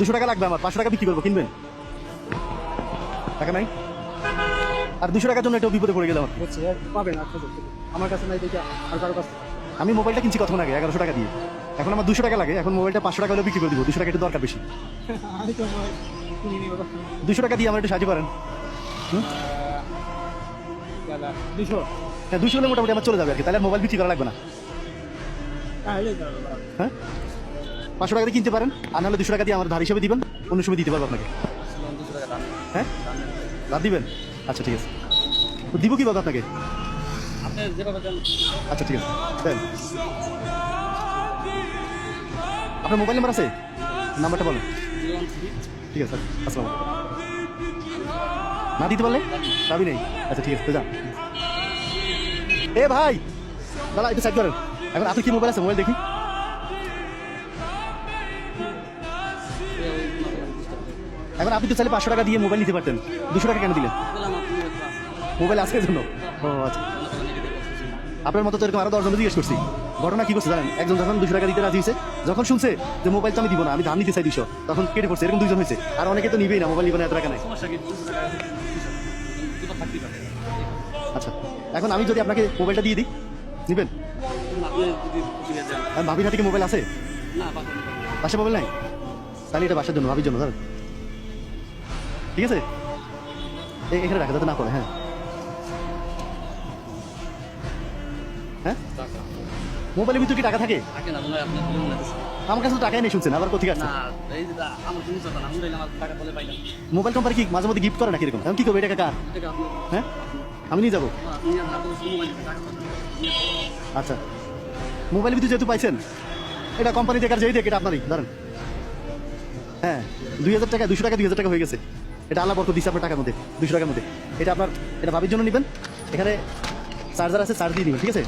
200 টাকা লাগবে আমার, 500 টাকা বিক্রি করবো, কিনবেন? টাকা নাই? আর 200 টাকার জন্য এটাও বিপদে পড়ে গেলাম। হচ্ছে পাবেন আর খোঁজো, আমার কাছে নাই দেখে আর কারো কাছে। আমি মোবাইলটা কিনছি কতক্ষণ আগে, 1100 টাকা দিয়ে। এখন আমার 200 টাকা লাগে, এখন মোবাইলটা 500 টাকা হলে বিক্রি করে দিব। 200 টাকা একটু দরকার বেশি। আমি তো কিনে নিব 200 টাকা দিয়ে আমার একটু সাহায্য করেন। দাদা 200। হ্যাঁ 200 হলে মোটামুটি আমার চলে যাবে আর কি, তাহলে আর মোবাইল বিক্রি করা লাগবে না। হ্যাঁ 500 টাকা দিয়ে কিনতে পারেন, আর নাহলে 200 টাকা দিয়ে আমার ধার হিসেবে দিবেন, অন্য সময় দিতে পারবো আপনাকে। হ্যাঁ ধার দিবেন? আচ্ছা ঠিক আছে, তো দিব কীভাবে আপনাকে? আচ্ছা ঠিক আছে দেন। আপনার মোবাইল নাম্বার আছে? নাম্বারটা বলেন। ঠিক আছে আসসালাম। না দিতে পারলে চাবি নেই? আচ্ছা ঠিক আছে তো যান। এ ভাই দাদা একটু সাইড করেন। এখন আপনি কি মোবাইল আছে? মোবাইল দেখি। এখন আপনি তো চাইলে 500 টাকা দিয়ে মোবাইল নিতে পারতেন, 200 টাকা কেন দিলেন? মোবাইল আছে এর জন্য? ও আচ্ছা, আপনার মতো তো এরকম আরো 10 জন জিজ্ঞেস করছি। ঘটনা কি করছে জানেন? একজন যখন 200 টাকা দিতে রাজি হয়েছে, যখন শুনছে যে মোবাইল তো আমি দিব না, আমি ধান নিতে চাই 200, তখন কেটে পড়ছে। এরকম 2 জন হয়েছে। আর অনেকে তো নিবেই না, মোবাইল নিবে না, এত টাকা নাই। আচ্ছা এখন আমি যদি আপনাকে মোবাইলটা দিয়ে দিই, নিবেন? ভাবির হাতে কি মোবাইল আছে? বাসায় মোবাইল নাই? তাহলে এটা বাসার জন্য, ভাবির জন্য ধরেন। ঠিক আছে এখানে রাখা যাতে না পড়ে। হ্যাঁ হ্যাঁ মোবাইলের ভিতরে কি টাকা থাকে? আমার কাছে তো টাকাই নেই, শুনছেন আবার কোথায় আছে? মোবাইল কোম্পানি কি মাঝে মধ্যে গিফট করে নাকি এরকম? এখন কি করবো এটা কার? হ্যাঁ আমি নিয়ে যাবো। আচ্ছা মোবাইলের ভিতরে যেহেতু পাইছেন, এটা কোম্পানি থেকে আর যেই দেখ, এটা আপনারই ধরেন। হ্যাঁ 2000 টাকা, 200 টাকা 2000 টাকা হয়ে গেছে। এটা আল্লাহ বরকত দিচ্ছে আপনার টাকার মধ্যে, 200 টাকার মধ্যে। এটা আপনার, এটা ভাবির জন্য নেবেন। এখানে চার্জার আছে, চার্জ দিয়ে দিবেন, ঠিক আছে?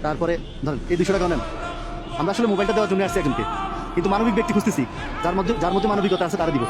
তারপরে ধরেন এই 200 টাকা নেন। আমরা আসলে মোবাইলটা দেওয়ার জন্য আসছি একজনকে, কিন্তু মানবিক ব্যক্তি খুঁজতেছি, যার মধ্যে মানবিকতা আছে তারা দিব।